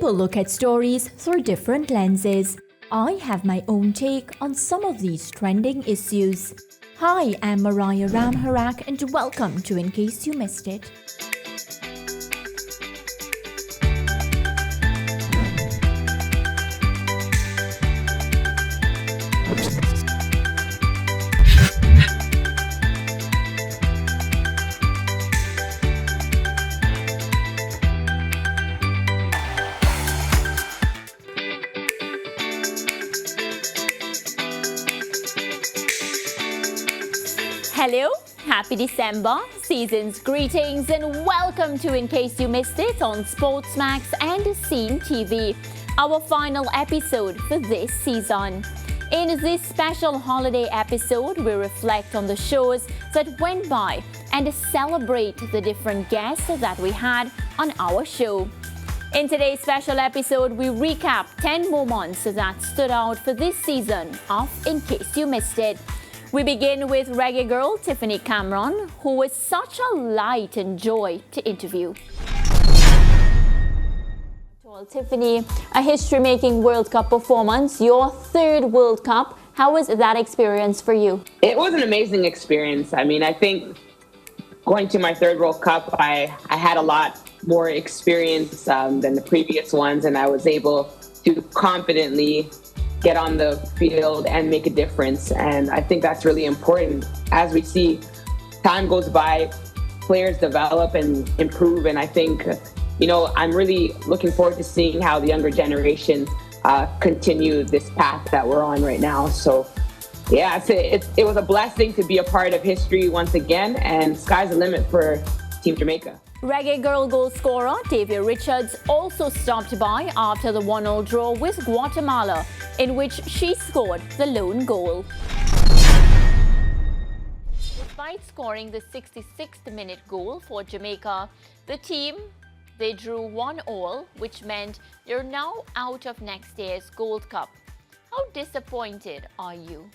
People look at stories through different lenses. I have my own take on some of these trending issues. Hi, I'm Mariah Ramharack and welcome to In Case You Missed It. Hello, happy December, season's greetings and welcome to In Case You Missed It on SportsMax and Scene TV, our final episode for this season. In this special holiday episode, we reflect on the shows that went by and celebrate the different guests that we had on our show. In today's special episode, we recap 10 moments that stood out for this season of In Case You Missed It. We begin with Reggae girl Tiffany Cameron, who was such a light and joy to interview. Well, Tiffany, a history-making World Cup performance, your third World Cup. How was that experience for you? It was an amazing experience. I mean, I think going to my third World Cup, I had a lot more experience than the previous ones, and I was able to confidently get on the field and make a difference. And I think that's really important. As we see, time goes by, players develop and improve. And I think, I'm really looking forward to seeing how the younger generation continue this path that we're on right now. So yeah, it was a blessing to be a part of history once again, and sky's the limit for Team Jamaica. Reggae girl goal scorer Tavia Richards also stopped by after the 1-0 draw with Guatemala, in which she scored the lone goal. Despite scoring the 66th minute goal for Jamaica, the team, they drew 1-1, which meant they're now out of next year's Gold Cup. How disappointed are you?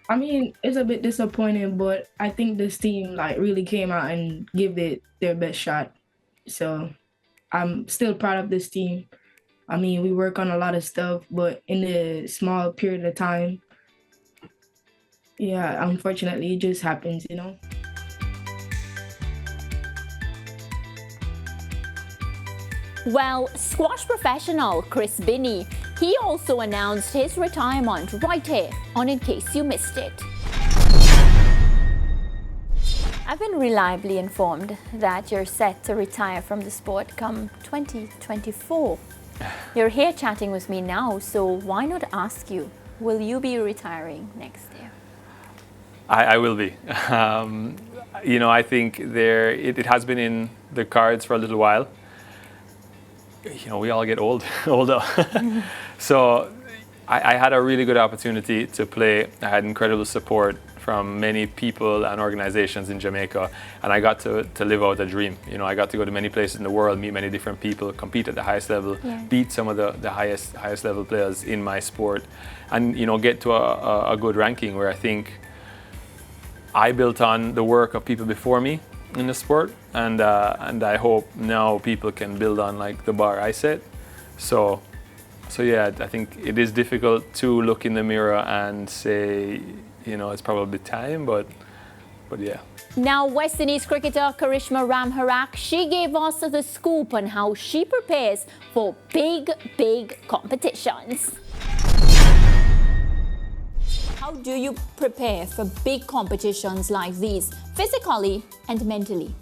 I mean, it's a bit disappointing, but I think this team really came out and gave it their best shot. So I'm still proud of this team. I mean, we work on a lot of stuff, but in a small period of time, yeah, unfortunately, it just happens, Well, squash professional Chris Binnie, he also announced his retirement right here on In Case You Missed It. I've been reliably informed that you're set to retire from the sport come 2024. You're here chatting with me now, so why not ask you, will you be retiring next year? I will be. I think it has been in the cards for a little while. We all get older. So I had a really good opportunity to play. I had incredible support from many people and organizations in Jamaica, and I got to live out a dream. I got to go to many places in the world, meet many different people, compete at the highest level, beat some of the highest level players in my sport, and get to a good ranking where I think I built on the work of people before me in the sport, and I hope now people can build on the bar I set. So yeah, I think it is difficult to look in the mirror and say, it's probably time, but yeah. Now, West Indies cricketer Mariah Ramharack, she gave us the scoop on how she prepares for big competitions. How do you prepare for big competitions like these, physically and mentally?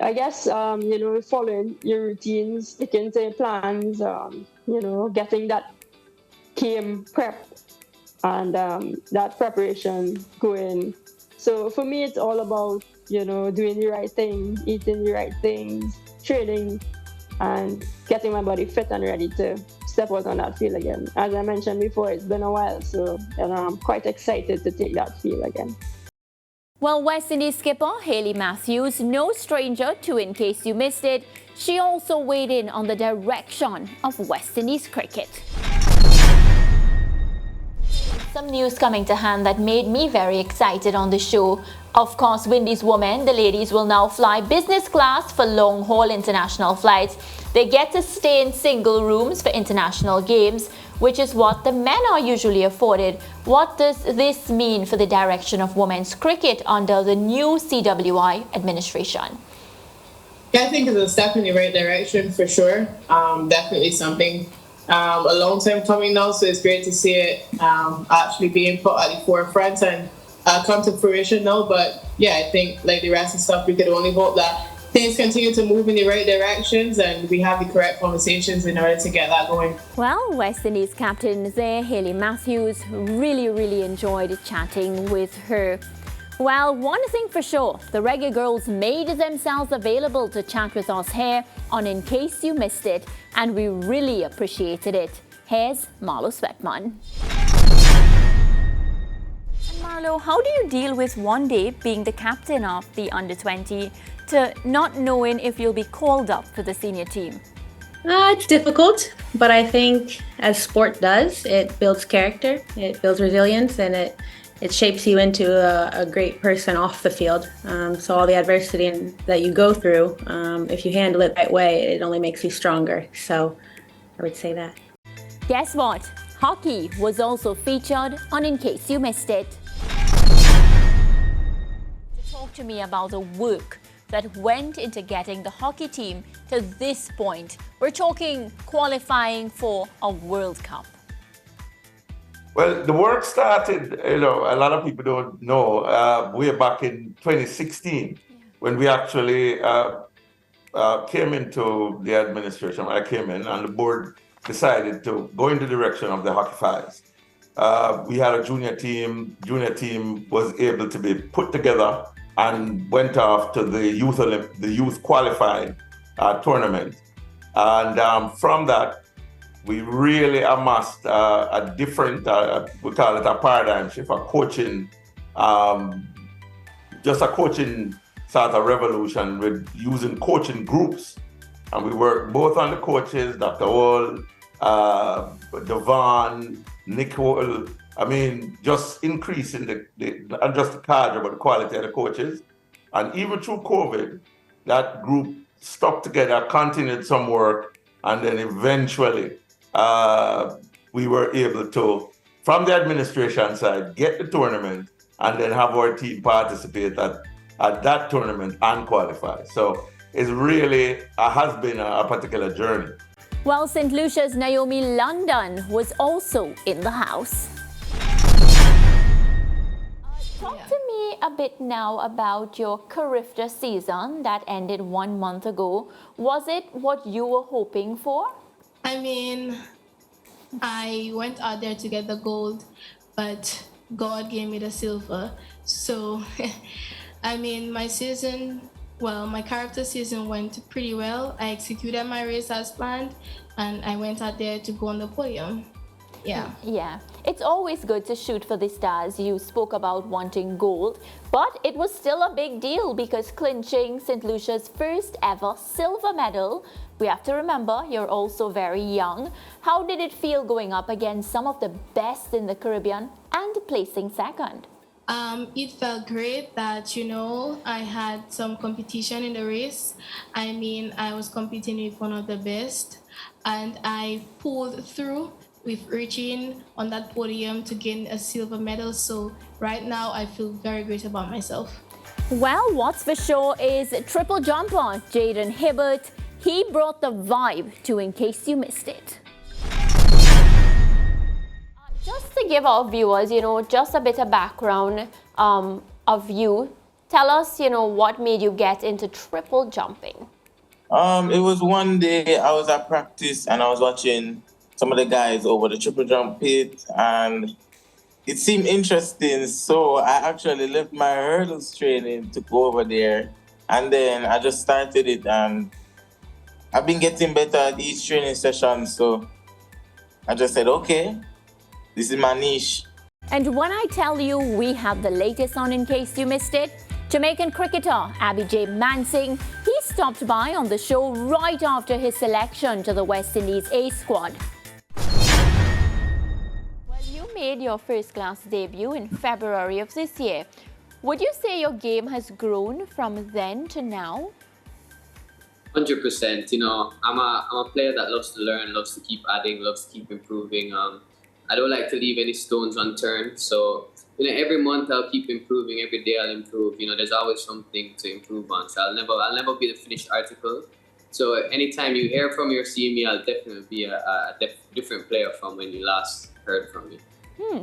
I guess, following your routines, sticking to your plans, getting that game prep and that preparation going. So for me, it's all about, doing the right thing, eating the right things, training, and getting my body fit and ready to step out on that field again. As I mentioned before, it's been a while, so I'm quite excited to take that field again. Well, West Indies skipper Hayley Matthews, no stranger to In Case You Missed It, she also weighed in on the direction of West Indies cricket. Some news coming to hand that made me very excited on the show. Of course, Windy's women, the ladies, will now fly business class for long-haul international flights. They get to stay in single rooms for international games, which is what the men are usually afforded. What does this mean for the direction of women's cricket under the new CWI administration? Yeah, I think it's a step in the right direction for sure. Definitely something a long time coming now, so it's great to see it actually being put at the forefront and come to fruition now. But yeah, I think like the rest of the stuff, we could only hope that things continue to move in the right directions and we have the correct conversations in order to get that going. Well, West Indies captain there, Hayley Matthews, really enjoyed chatting with her. Well, one thing for sure, the Reggae Girlz made themselves available to chat with us here on In Case You Missed It, and we really appreciated it. Here's Marlo Sweatman. And Marlo, how do you deal with one day being the captain of the under-20 to not knowing if you'll be called up for the senior team? It's difficult, but I think as sport does, it builds character, it builds resilience, and it shapes you into a great person off the field. So all the adversity that you go through, if you handle it the right way, it only makes you stronger. So I would say that. Guess what? Hockey was also featured on In Case You Missed It. Talk to me about the work that went into getting the hockey team to this point. We're talking qualifying for a World Cup. Well, the work started, a lot of people don't know, way back in 2016, when we actually came into the administration. I came in and the board decided to go in the direction of the Hockey Fives. We had a junior team. Junior team was able to be put together and went off to the youth qualified tournament. And from that, we really amassed a different, we call it a paradigm shift, a coaching, just a coaching sort of revolution with using coaching groups. And we worked both on the coaches, Dr. Hall, Devon, Nicole, just increasing not just the cadre, but the quality of the coaches. And even through COVID, that group stuck together, continued some work, and then eventually, we were able to, from the administration side, get the tournament and then have our team participate at that tournament and qualify. So it's really has been a particular journey. Well, St. Lucia's Naomi London was also in the house. Talk to me a bit now about your Carifta season that ended 1 month ago. Was it what you were hoping for? I went out there to get the gold, but God gave me the silver. So, my season, my character season went pretty well. I executed my race as planned, and I went out there to go on the podium. Yeah. It's always good to shoot for the stars. You spoke about wanting gold, but it was still a big deal because clinching St. Lucia's first ever silver medal. We have to remember you're also very young. How did it feel going up against some of the best in the Caribbean and placing second? It felt great that, I had some competition in the race. I was competing with one of the best, and I pulled through with reaching on that podium to gain a silver medal. So right now I feel very great about myself. Well, what's for sure is triple jumper Jaden Hibbert. He brought the vibe to In Case You Missed It. Just to give our viewers, just a bit of background of you. Tell us, what made you get into triple jumping? It was one day I was at practice and I was watching some of the guys over the triple jump pit, and it seemed interesting. So I actually left my hurdles training to go over there, and then I just started it, and I've been getting better at each training session. So I just said, okay, this is my niche. And when I tell you we have the latest on In Case You Missed It, Jamaican cricketer Abby J. Mansing, he stopped by on the show right after his selection to the West Indies A squad. made your first class debut in February of this year. Would you say your game has grown from then to now? 100%. You know, I'm a player that loves to learn, loves to keep adding, loves to keep improving. I don't like to leave any stones unturned. So, you know, every month I'll keep improving. Every day I'll improve. You know, there's always something to improve on. So I'll never be the finished article. So anytime you hear from me or see me, I'll definitely be a different player from when you last heard from me.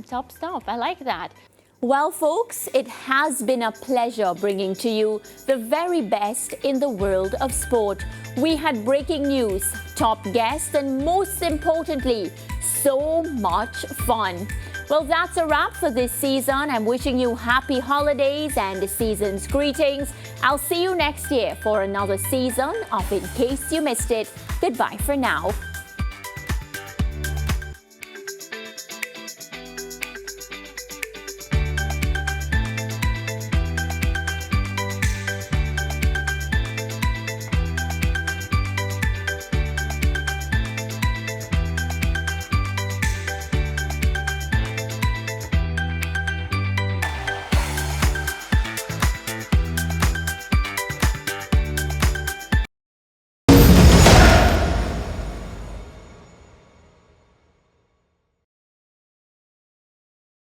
Top stuff. I like that. Well, folks, it has been a pleasure bringing to you the very best in the world of sport. We had breaking news, top guests, and most importantly, so much fun. Well, that's a wrap for this season. I'm wishing you happy holidays and the season's greetings. I'll see you next year for another season of In Case You Missed It. Goodbye for now.